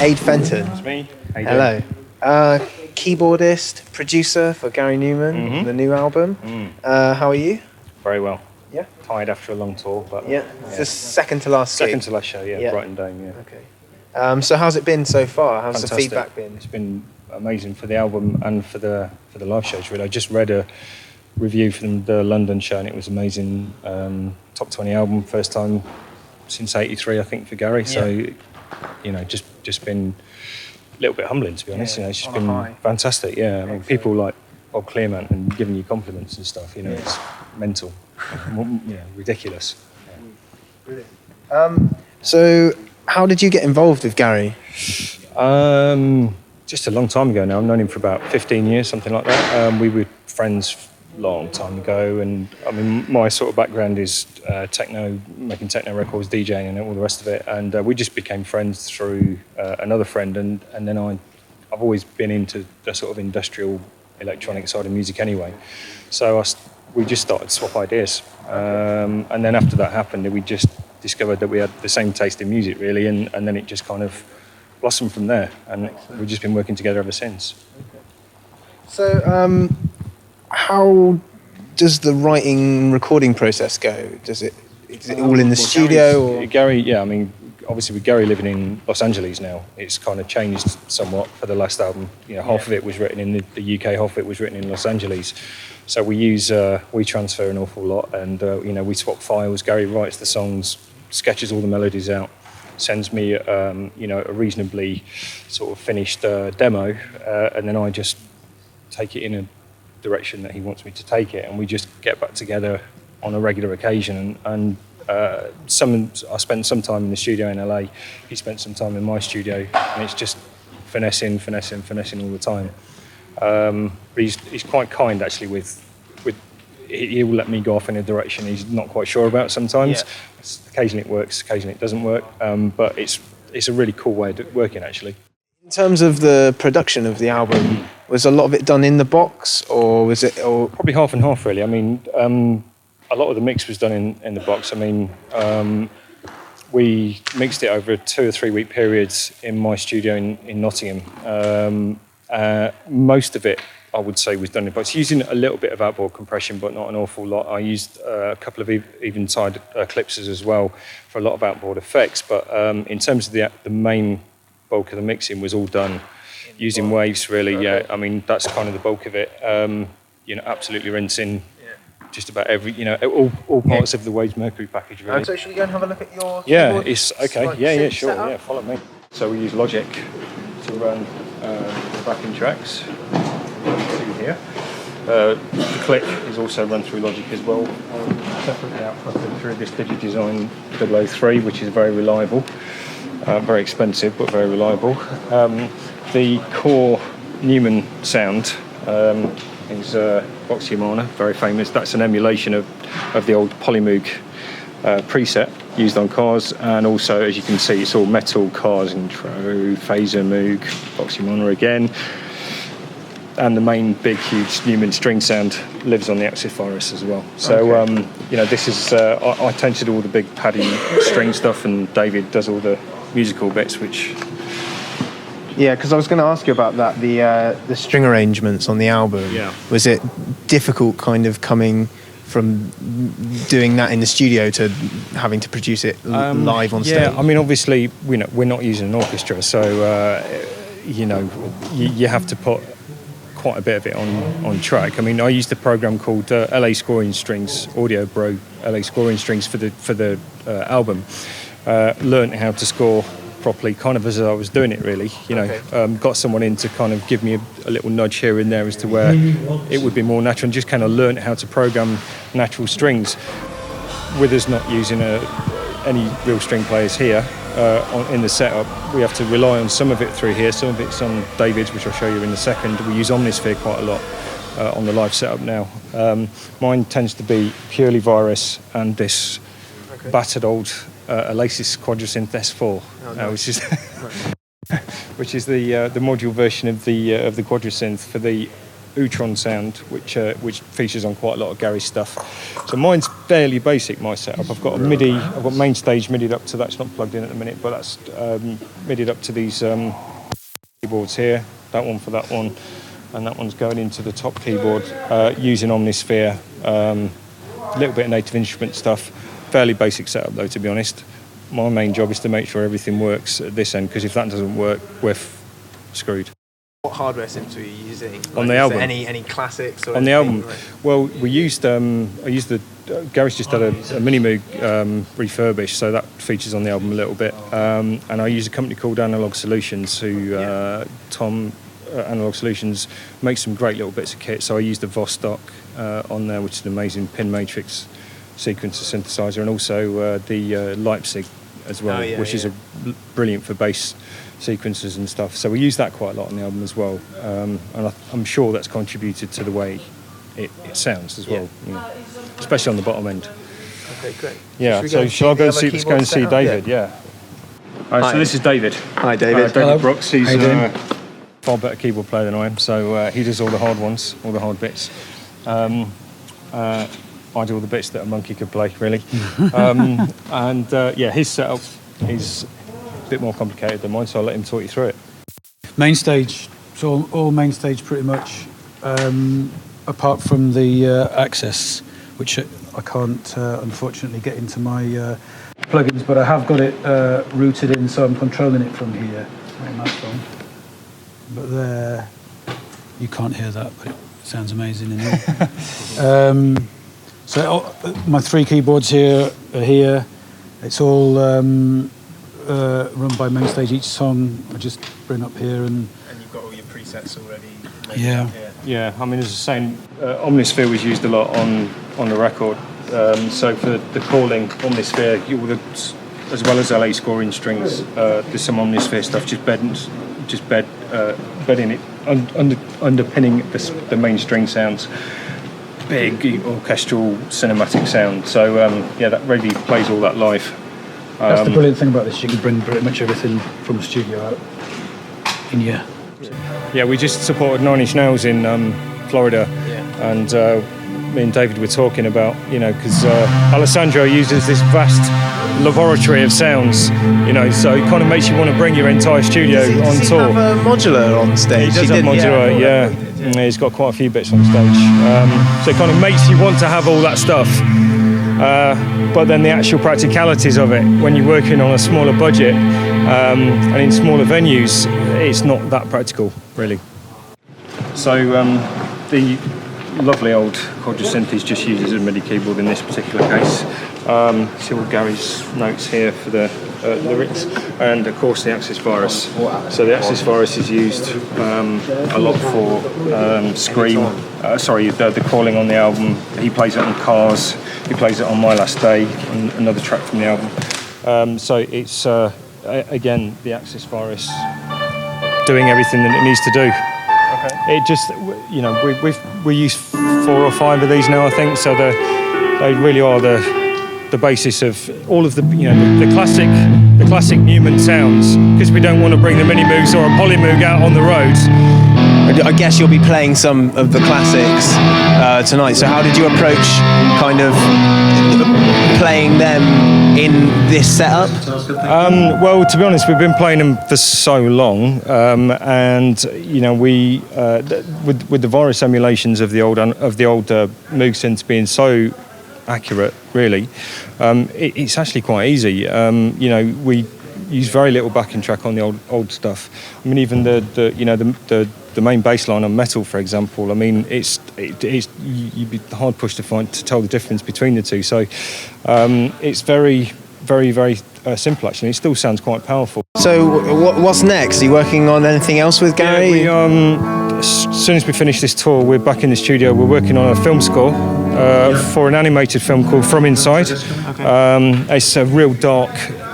Ade Fenton. It's me. Hello. Keyboardist, producer for Gary Numan, the new album. How are you? Very well. Yeah. Tired after a long tour, but Yeah. It's the second to last second gig. to last show. Yeah, Brighton Dome. Yeah. Okay. So how's it been so far? How's Fantastic. the feedback been? It's been amazing for the album and for the live shows. Really, I just read a review from the London show, and it was amazing. Top 20 album, first time since '83, I think, for Gary. So, you know, just been a little bit humbling, to be honest. You know, it's just been fantastic. Yeah, I mean, people like Bob Clearman and giving you compliments and stuff. You know, it's mental. Ridiculous. Brilliant. So, how did you get involved with Gary? Just a long time ago now. I've known him for about 15 years, something like that. We were friends a long time ago, and I mean, my sort of background is techno, making techno records, DJing, and all the rest of it. And we just became friends through another friend, and then I've always been into the sort of industrial electronic side of music anyway. So we just started to swap ideas, and then after that happened, we just discovered that we had the same taste in music, really, and then it just kind of blossomed from there, and we've just been working together ever since. So, how does the writing recording process go? Is it all in the studio? Or? Gary, I mean, obviously with Gary living in Los Angeles now, it's kind of changed somewhat for the last album. You know, half of it was written in the UK, half of it was written in Los Angeles. So we transfer an awful lot, and we swap files. Gary writes the songs, sketches all the melodies out, sends me a reasonably sort of finished demo, and then I just take it in a direction that he wants me to take it, and we just get back together on a regular occasion. And I spent some time in the studio in LA. He spent some time in my studio, and it's just finessing all the time. But he's quite kind actually. He will let me go off in a direction he's not quite sure about sometimes. Occasionally it works, occasionally it doesn't work. But it's a really cool way of working actually. In terms of the production of the album, was a lot of it done in the box, or was it? Or probably half and half, really. I mean, a lot of the mix was done in the box. I mean, we mixed it over a 2 or 3 week periods in my studio in Nottingham. Most of it, I would say, was done in the box, using a little bit of outboard compression, but not an awful lot. I used a couple of even-side clipsers as well for a lot of outboard effects. But in terms of the main bulk of the mixing was all done using waves, really. Yeah, I mean, that's kind of the bulk of it. Absolutely rinsing just about every, all parts of the Waves Mercury package, really. So should we go and have a look at your keyboard? It's okay. Sure. Setup? Yeah, follow me. So we use Logic to run the backing tracks. See here. The click is also run through Logic as well. Separately outputted through this Digidesign 003, which is very reliable. Very expensive, but very reliable. The core Numan sound is Vox Humana, very famous. That's an emulation of the old Polymoog preset used on cars, and also, as you can see, it's all metal cars intro, phaser Moog, Vox Humana again. And the main big, huge Numan string sound lives on the Axiforus as well. So, this is, I tend to do all the big paddy string stuff, and David does all the musical bits, which... Yeah, because I was going to ask you about that, the string arrangements on the album. Yeah. Was it difficult kind of coming from doing that in the studio to having to produce it live on stage? Yeah, I mean, obviously, we're not using an orchestra, so, you have to put quite a bit of it on track. I mean, I used a program called LA Scoring Strings, Audio Bro LA Scoring Strings for the album. Learned how to score properly, kind of as I was doing it, really. Got someone in to kind of give me a little nudge here and there as to where it would be more natural, and just kind of learned how to program natural strings. With us not using any real string players here in the setup, we have to rely on some of it through here. Some of it's on David's, which I'll show you in a second. We use Omnisphere quite a lot on the live setup now. Mine tends to be purely Virus and this battered old Alesis Quadrasynth S4, which is the module version of the Quadrasynth for the Utron sound, which features on quite a lot of Gary's stuff. So mine's fairly basic, my setup. I've got main stage MIDI'd up to that's not plugged in at the minute, but that's MIDI'd up to these keyboards here. That one for that one, and that one's going into the top keyboard using Omnisphere. A little bit of Native Instrument stuff. Fairly basic setup though, to be honest. My main job is to make sure everything works at this end, because if that doesn't work, we're screwed. What hardware synths were you using? On the album? Any classics? Or on the album? Like? Well, we used, Gary's just had a Minimoog refurbished, so that features on the album a little bit. And I use a company called Analog Solutions, who Tom Analog Solutions makes some great little bits of kit. So I used the Vostok on there, which is an amazing pin matrix sequencer synthesizer, and also the Leipzig as well, which is brilliant for bass sequences and stuff. So we use that quite a lot on the album as well, and I'm sure that's contributed to the way it sounds as well, especially on the bottom end. Okay, great. Yeah, so shall I go and see? Let's go and see David. Yeah. All right, so this is David. Hi, David. David Brooks. He's far better keyboard player than I am, so he does all the hard ones, all the hard bits. I do all the bits that a monkey could play, really. His setup is a bit more complicated than mine, so I'll let him talk you through it. Main stage, so all main stage pretty much, apart from the Access, which I can't unfortunately get into my plugins, but I have got it routed in, so I'm controlling it from here on that phone. But there, you can't hear that, but it sounds amazing in here. So my three keyboards here are here. It's all run by Mainstage. Each song I just bring up here and you've got all your presets already. Yeah. Yeah. I mean, as I was saying, Omnisphere was used a lot on the record. So for the calling, Omnisphere, as well as LA scoring strings, there's some Omnisphere stuff bedding it, underpinning the main string sounds. Big orchestral cinematic sound, so that really plays all that live. That's the brilliant thing about this, you can bring pretty much everything from the studio out in here. Yeah, we just supported Nine Inch Nails in Florida, and me and David were talking about, because Alessandro uses this vast laboratory of sounds, so it kind of makes you want to bring your entire studio on tour. Does he have a modular on stage? He does have modular, yeah. He's got quite a few bits on stage. So it kind of makes you want to have all that stuff. But then the actual practicalities of it, when you're working on a smaller budget and in smaller venues, it's not that practical, really. So the lovely old Quadra synth just uses a MIDI keyboard in this particular case. See all Gary's notes here for the lyrics, and of course the Axis Virus. So the Axis Virus is used a lot for Scream. The calling on the album. He plays it on Cars. He plays it on My Last Day, another track from the album. So it's again the Axis Virus doing everything that it needs to do. Okay. It just, we use 4 or 5 of these now, I think. So they really are the basis of all of the classic Numan sounds, because we don't want to bring the Minimoogs or a Polymoog out on the road. I guess you'll be playing some of the classics tonight. So how did you approach kind of playing them in this setup? Well, to be honest, we've been playing them for so long, and we with the virus emulations of the old Moog synths being so accurate, really, it's actually quite easy. We use very little backing track on the old stuff. I mean, even the main bass line on Metal, for example. I mean, you'd be hard pushed to tell the difference between the two. So it's very, very, very simple, actually. It still sounds quite powerful. So what's next? Are you working on anything else with Gary? Yeah, as soon as we finish this tour, we're back in the studio. We're working on a film score for an animated film called From Inside. Okay. It's a real dark,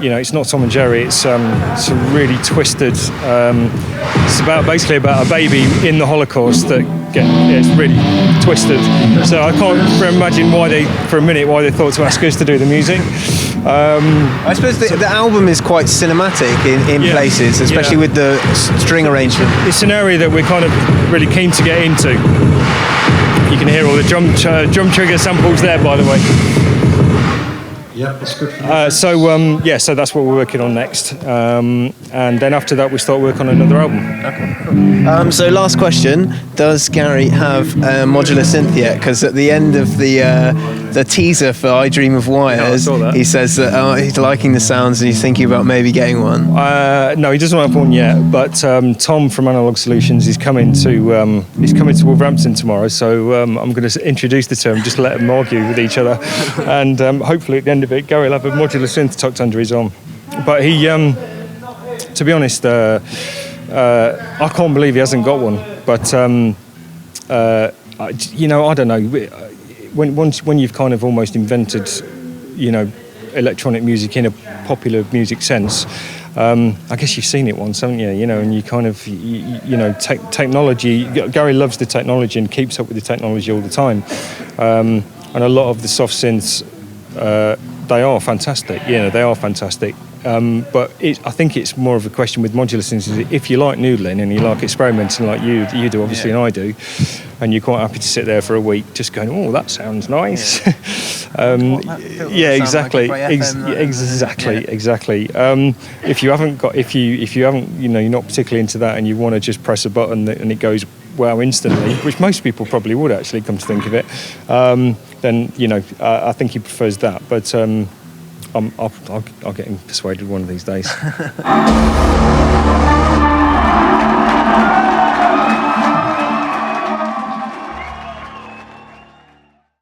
it's not Tom and Jerry. It's a really twisted. It's basically about a baby in the Holocaust that it's really twisted. So I can't imagine why they thought to ask us to do the music. I suppose the album is quite cinematic in places, especially with the string arrangement. It's an area that we're kind of really keen to get into. You can hear all the drum trigger samples there, by the way. Yeah, it's good. So that's what we're working on next. And then after that, we start work on another album. Okay. So last question: does Gary have a modular synth yet? Because at the end of the teaser for I Dream of Wires, he says that he's liking the sounds and he's thinking about maybe getting one. No, he doesn't have one yet. But Tom from Analog Solutions is coming to Wolverhampton tomorrow. So I'm going to introduce the term, just let them argue with each other, and hopefully at the end of it, Gary will have a modular synth tucked under his arm. But he, to be honest, I can't believe he hasn't got one. But I don't know. When you've kind of almost invented, electronic music in a popular music sense, I guess you've seen it once, haven't you? And you kind of, technology. Gary loves the technology and keeps up with the technology all the time. And a lot of the soft synths, they are fantastic. They are fantastic. But I think it's more of a question with modular synths. If you like noodling and you like experimenting like you do, obviously, and I do, and you're quite happy to sit there for a week just going, oh, that sounds nice. Exactly. Exactly. If you haven't, you're not particularly into that, and you want to just press a button and it goes wow instantly, which most people probably would actually, come to think of it, then I think he prefers that. But I'll get him persuaded one of these days.